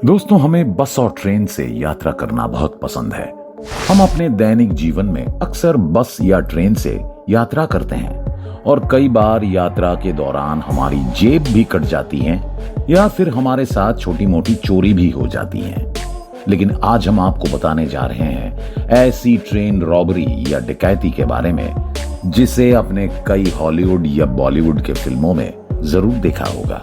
दोस्तों, हमें बस और ट्रेन से यात्रा करना बहुत पसंद है। हम अपने दैनिक जीवन में अक्सर बस या ट्रेन से यात्रा करते हैं और कई बार यात्रा के दौरान हमारी जेब भी कट जाती है या फिर हमारे साथ छोटी मोटी चोरी भी हो जाती है। लेकिन आज हम आपको बताने जा रहे हैं ऐसी ट्रेन रॉबरी या डकैती के बारे में जिसे अपने कई हॉलीवुड या बॉलीवुड के फिल्मों में जरूर देखा होगा।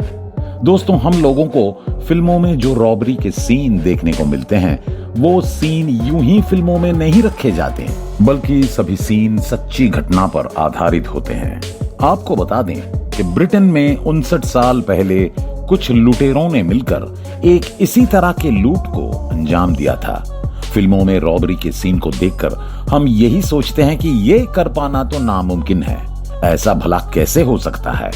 दोस्तों, हम लोगों को फिल्मों में जो रॉबरी के सीन देखने को मिलते हैं वो सीन यूं ही फिल्मों में नहीं रखे जाते हैं, बल्कि सभी सीन सच्ची घटना पर आधारित होते हैं। आपको बता दें कि ब्रिटेन में 59 साल पहले कुछ लुटेरों ने मिलकर एक इसी तरह के लूट को अंजाम दिया था। फिल्मों में रॉबरी के सीन को देखकर हम यही सोचते हैं कि ये कर पाना तो नामुमकिन है, ऐसा भला कैसे हो सकता है।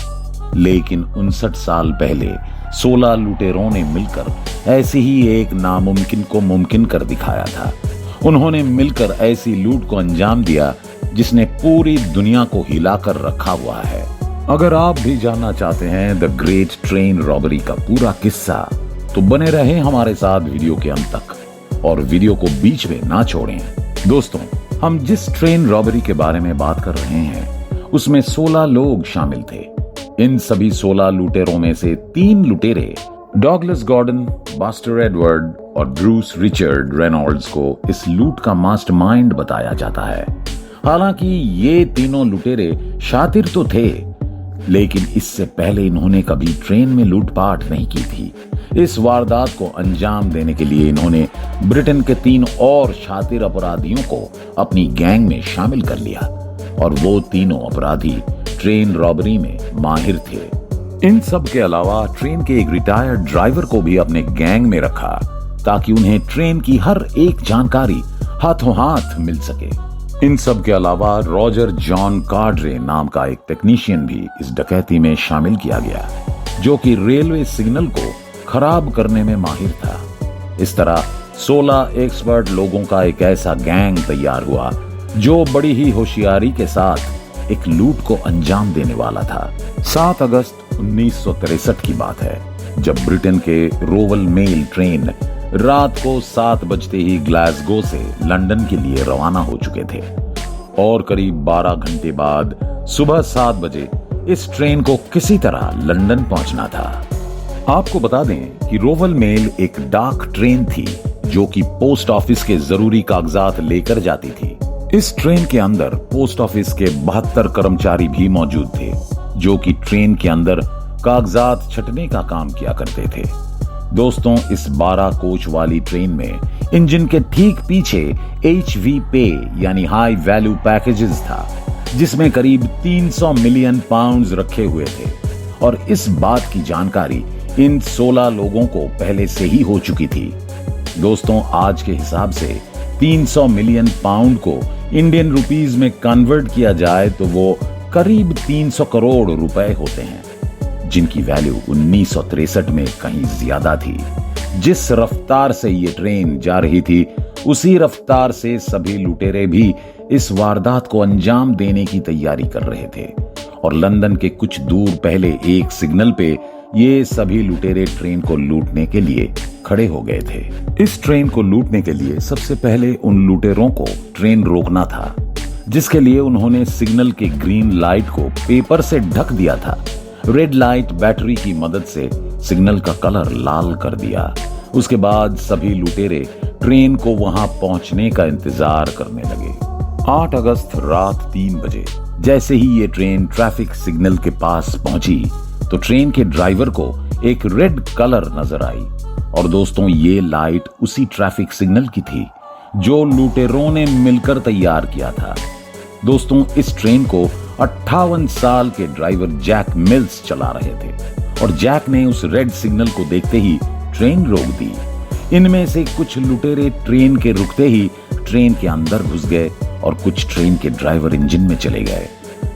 लेकिन 59 साल पहले 16 लुटेरों ने मिलकर ऐसी ही एक नामुमकिन को मुमकिन कर दिखाया था। उन्होंने मिलकर ऐसी लूट को अंजाम दिया जिसने पूरी दुनिया को हिलाकर रखा हुआ है। अगर आप भी जानना चाहते हैं द ग्रेट ट्रेन रॉबरी का पूरा किस्सा, तो बने रहें हमारे साथ वीडियो के अंत तक और वीडियो को बीच में ना छोड़ें। दोस्तों, हम जिस ट्रेन रॉबरी के बारे में बात कर रहे हैं उसमें 16 लोग शामिल थे। इन सभी 16 लुटेरों में से 3 लुटेरे डॉगलस गॉर्डन, बास्टर एडवर्ड और ब्रूस रिचर्ड रेनॉल्ड्स को इस लूट का मास्टरमाइंड बताया जाता है। हालांकि ये तीनों लुटेरे शातिर तो थे, लेकिन इससे पहले इन्होंने कभी ट्रेन में लूटपाट नहीं की थी। इस वारदात को अंजाम देने के लिए इन्होंने ब्रिटेन के 3 और शातिर अपराधियों को अपनी गैंग में शामिल कर लिया और वो तीनों अपराधी ट्रेन रॉबरी में माहिर थे। इन सब के अलावा ट्रेन के एक रिटायर्ड ड्राइवर को भी अपने गैंग में रखा ताकि उन्हें ट्रेन की हर एक जानकारी हाथों हाथ मिल सके। इन सब के अलावा रॉजर जॉन कार्ड्रे नाम का एक टेक्नीशियन भी इस डकैती में शामिल किया गया, जो कि रेलवे सिग्नल को खराब करने में माहिर था। इस तरह 16 एक्सपर्ट लोगों का एक ऐसा गैंग तैयार हुआ जो बड़ी ही होशियारी के साथ एक लूट को अंजाम देने वाला था। 7 अगस्त 1963 की बात है, जब ब्रिटेन के रोवल मेल ट्रेन रात को 7 बजते ही ग्लासगो से लंदन के लिए रवाना हो चुके थे और करीब 12 घंटे बाद सुबह 7 बजे इस ट्रेन को किसी तरह लंदन पहुंचना था। आपको बता दें कि रोवल मेल एक डाक ट्रेन थी जो कि पोस्ट ऑफिस के जरूरी कागजात लेकर जाती थी। इस ट्रेन के अंदर पोस्ट ऑफिस के 72 कर्मचारी भी मौजूद थे जो कि ट्रेन के अंदर कागजात छटने का काम किया करते थे। दोस्तों, इस 12 कोच वाली ट्रेन में इंजन के ठीक पीछे HV पे यानी हाई वैल्यू पैकेजेस था, जिसमें करीब 300 मिलियन पाउंड्स रखे हुए थे और इस बात की जानकारी इन 16 लोगों को पहले से ही हो चुकी थी। दोस्तों, आज के हिसाब से 300 मिलियन पाउंड को इंडियन रुपीस में कन्वर्ट किया जाए तो वो करीब 300 करोड़ रुपए होते हैं, जिनकी वैल्यू 1963 में कहीं ज्यादा थी। जिस रफ्तार से ये ट्रेन जा रही थी उसी रफ्तार से सभी लुटेरे भी इस वारदात को अंजाम देने की तैयारी कर रहे थे और लंदन के कुछ दूर पहले एक सिग्नल पे ये सभी लुटेरे ट्रेन को लूटने के लिए खड़े हो गए थे। इस ट्रेन को लूटने के लिए सबसे पहले उन लुटेरों को ट्रेन रोकना था, जिसके लिए उन्होंने सिग्नल के ग्रीन लाइट को पेपर से ढक दिया था। रेड लाइट बैटरी की मदद से सिग्नल का कलर लाल कर दिया। उसके बाद सभी लुटेरे ट्रेन को वहां पहुंचने का इंतजार करने लगे। 8 अगस्त रात 3 बजे जैसे ही ये ट्रेन ट्रैफिक सिग्नल के पास पहुंची तो ट्रेन के ड्राइवर को एक रेड कलर नजर आई और दोस्तों, ये लाइट उसी ट्रैफिक सिग्नल की थी जो लुटेरों ने मिलकर तैयार किया था। दोस्तों, इस ट्रेन को 58 साल के ड्राइवर जैक मिल्स चला रहे थे और जैक ने उस रेड सिग्नल को देखते ही ट्रेन रोक दी। इनमें से कुछ लुटेरे ट्रेन के रुकते ही ट्रेन के अंदर घुस गए और कुछ ट्रेन के ड्राइवर इंजन में चले गए।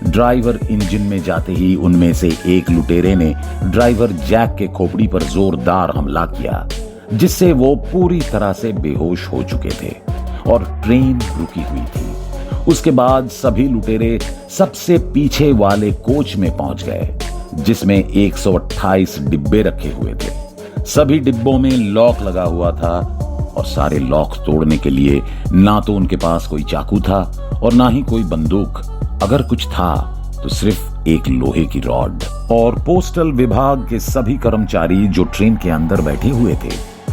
ड्राइवर इंजन में जाते ही उनमें से एक लुटेरे ने ड्राइवर जैक के खोपड़ी पर जोरदार हमला किया, जिससे वो पूरी तरह से बेहोश हो चुके थे और ट्रेन रुकी हुई थी। उसके बाद सभी लुटेरे सबसे पीछे वाले कोच में पहुंच गए, जिसमें 128 डिब्बे रखे हुए थे। सभी डिब्बों में लॉक लगा हुआ था और सारे लॉक तोड़ने के लिए ना तो उनके पास कोई चाकू था और ना ही कोई बंदूक। अगर कुछ था तो सिर्फ एक लोहे की रॉड। और पोस्टल विभाग के सभी कर्मचारी जो ट्रेन के अंदर बैठे हुए थे,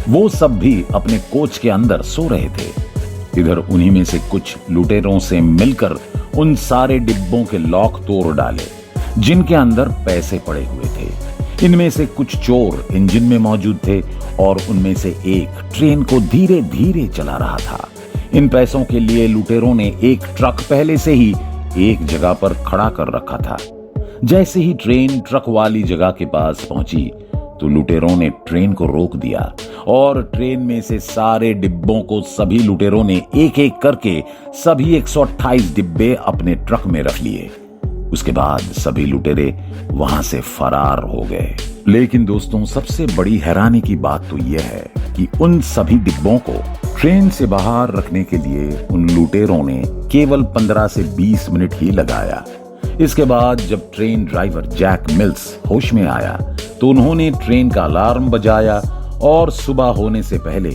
वो सब भी अपने कोच के अंदर सो रहे थे। इधर उन्हीं में से कुछ लुटेरों से मिलकर उन सारे डिब्बों के लॉक तोड़ डाले जिनके अंदर पैसे पड़े हुए थे। इनमें से कुछ चोर इंजन में मौजूद थे और उनमें से एक ट्रेन को धीरे धीरे चला रहा था। इन पैसों के लिए लुटेरों ने एक ट्रक पहले से ही एक जगह पर खड़ा कर रखा था। जैसे ही ट्रेन ट्रक वाली जगह के पास पहुंची तो लुटेरों ने ट्रेन को रोक दिया और ट्रेन में से सारे डिब्बों को सभी लुटेरों ने एक एक करके सभी 128 डिब्बे अपने ट्रक में रख लिए। उसके बाद सभी लुटेरे वहां से फरार हो गए। लेकिन दोस्तों, सबसे बड़ी हैरानी की बात तो यह है कि उन सभी डिब्बों को ट्रेन से बाहर रखने के लिए उन लुटेरों ने केवल 15 से 20 मिनट ही लगाया। इसके बाद जब ट्रेन ड्राइवर जैक मिल्स होश में आया तो उन्होंने ट्रेन का अलार्म बजाया और सुबह होने से पहले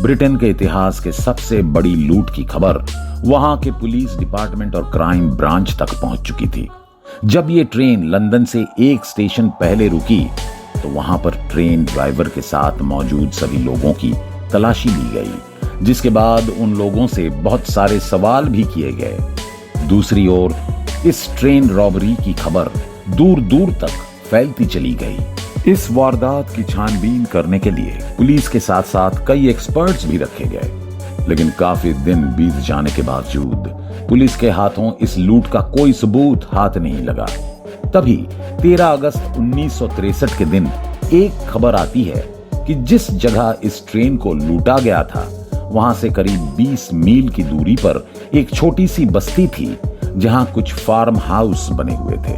ब्रिटेन के इतिहास के सबसे बड़ी लूट की खबर वहां के पुलिस डिपार्टमेंट और क्राइम ब्रांच तक पहुंच चुकी थी। जब ये ट्रेन लंदन से एक स्टेशन पहले रुकी तो वहां पर ट्रेन ड्राइवर के साथ मौजूद सभी लोगों की तलाशी ली गई, जिसके बाद उन लोगों से बहुत सारे सवाल भी किए गए। दूसरी ओर इस ट्रेन रॉबरी की खबर दूर दूर तक फैलती चली गई। इस वारदात की छानबीन करने के लिए पुलिस के साथ साथ कई एक्सपर्ट्स भी रखे गए, लेकिन काफी दिन बीत जाने के बावजूद पुलिस के हाथों इस लूट का कोई सबूत हाथ नहीं लगा। तभी 13 अगस्त 1963 के दिन एक खबर आती है कि जिस जगह इस ट्रेन को लूटा गया था वहां से करीब 20 मील की दूरी पर एक छोटी सी बस्ती थी जहां कुछ फार्म हाउस बने हुए थे।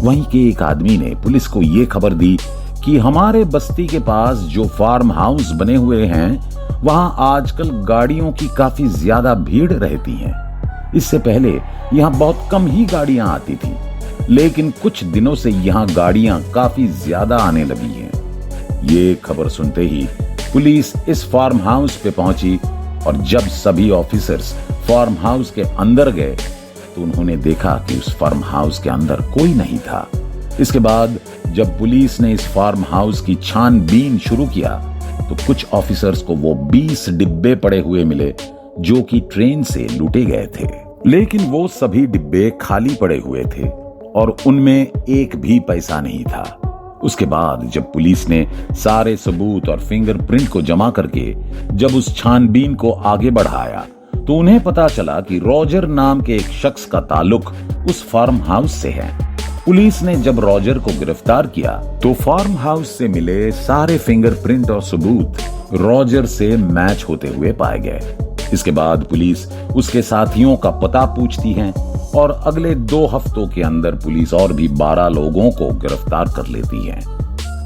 वहीं के एक आदमी ने पुलिस को यह खबर दी कि हमारे बस्ती के पास जो फार्म हाउस बने हुए हैं वहां आजकल गाड़ियों की काफी ज्यादा भीड़ रहती है। इससे पहले यहां बहुत कम ही गाड़ियां आती थी, लेकिन कुछ दिनों से यहां गाड़ियां काफी ज्यादा आने लगी हैं। ये खबर सुनते ही पुलिस इस फार्म हाउस पे पहुंची और जब सभी ऑफिसर्स फार्म हाउस के अंदर गए तो उन्होंने देखा कि उस फार्म हाउस के अंदर कोई नहीं था। इसके बाद जब पुलिस ने इस फार्म हाउस की छानबीन शुरू किया तो कुछ ऑफिसर्स को वो 20 डिब्बे पड़े हुए मिले जो कि ट्रेन से लूटे गए थे, लेकिन वो सभी डिब्बे खाली पड़े हुए थे और उनमें एक भी पैसा नहीं था। उसके बाद जब पुलिस ने सारे सबूत और फिंगरप्रिंट को जमा करके जब उस छानबीन को आगे बढ़ाया तो उन्हें पता चला कि रॉजर नाम के एक शख्स का ताल्लुक उस फार्म हाउस से है। पुलिस ने जब रॉजर को गिरफ्तार किया तो फार्म हाउस से मिले सारे फिंगरप्रिंट और सबूत रॉजर से मैच होते हुए पाए गए। इसके बाद पुलिस उसके साथियों का पता पूछती है और अगले 2 हफ्तों के अंदर पुलिस और भी 12 लोगों को गिरफ्तार कर लेती है।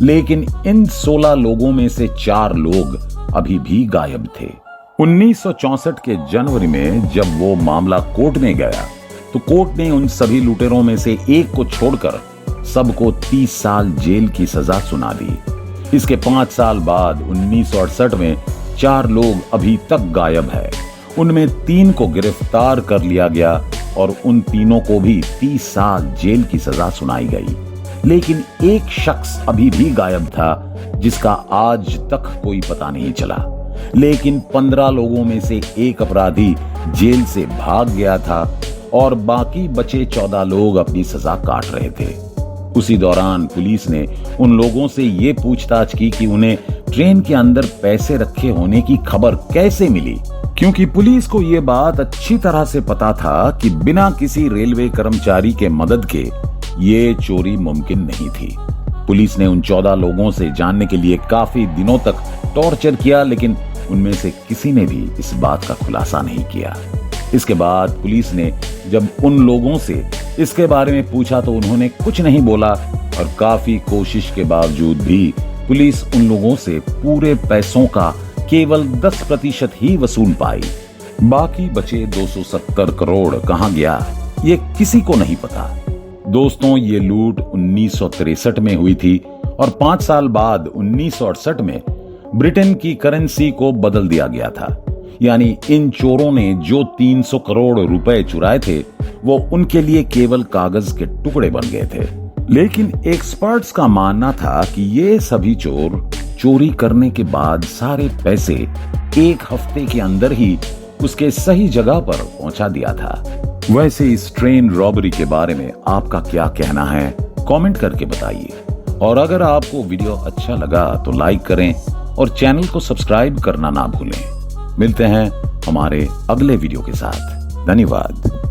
लेकिन इन 16 लोगों में से 4 लोग अभी भी गायब थे। 1964 के जनवरी में जब वो मामला कोर्ट में गया तो कोर्ट ने उन सभी लुटेरों में से एक को छोड़कर सबको 30 साल जेल की सजा सुना दी। इसके 5 साल बाद 1968 में 4 लोग अभी तक गायब है। उनमें 3 को गिरफ्तार कर लिया गया और उन तीनों को भी 30 साल जेल की सजा सुनाई गई। लेकिन एक शख्स अभी भी गायब था जिसका आज तक कोई पता नहीं चला। लेकिन 15 लोगों में से एक अपराधी जेल से भाग गया था और बाकी बचे 14 लोग अपनी सजा काट रहे थे। उसी दौरान पुलिस ने उन लोगों से ये पूछताछ की कि उन्हें ट्रेन के अंदर पैसे रखे होने की खबर कैसे मिली, क्योंकि पुलिस को यह बात अच्छी तरह से पता था कि बिना किसी रेलवे कर्मचारी के मदद के ये चोरी मुमकिन नहीं थी। पुलिस ने उन 14 लोगों से जानने के लिए काफी दिनों तक टॉर्चर किया, लेकिन उनमें से किसी ने भी इस बात का खुलासा नहीं किया। इसके बाद पुलिस ने जब उन लोगों से इसके बारे में पूछा तो उन्होंने कुछ नहीं बोला और काफी कोशिश के बावजूद भी पुलिस उन लोगों से पूरे पैसों का केवल 10% ही वसूल पाई। बाकी बचे 270 करोड़ कहां गया ये किसी को नहीं पता। दोस्तों, ये लूट 1963 में हुई थी और 5 साल बाद 1968 में ब्रिटेन की करेंसी को बदल दिया गया था। यानी इन चोरों ने जो 300 करोड़ रुपए चुराए थे वो उनके लिए केवल कागज के टुकड़े बन गए थे। लेकिन एक्सपर्ट्स का मानना था कि ये सभी चोर चोरी करने के बाद सारे पैसे एक हफ्ते के अंदर ही उसके सही जगह पर पहुंचा दिया था। वैसे इस ट्रेन रॉबरी के बारे में आपका क्या कहना है, कमेंट करके बताइए। और अगर आपको वीडियो अच्छा लगा तो लाइक करें और चैनल को सब्सक्राइब करना ना भूलें। मिलते हैं हमारे अगले वीडियो के साथ। धन्यवाद।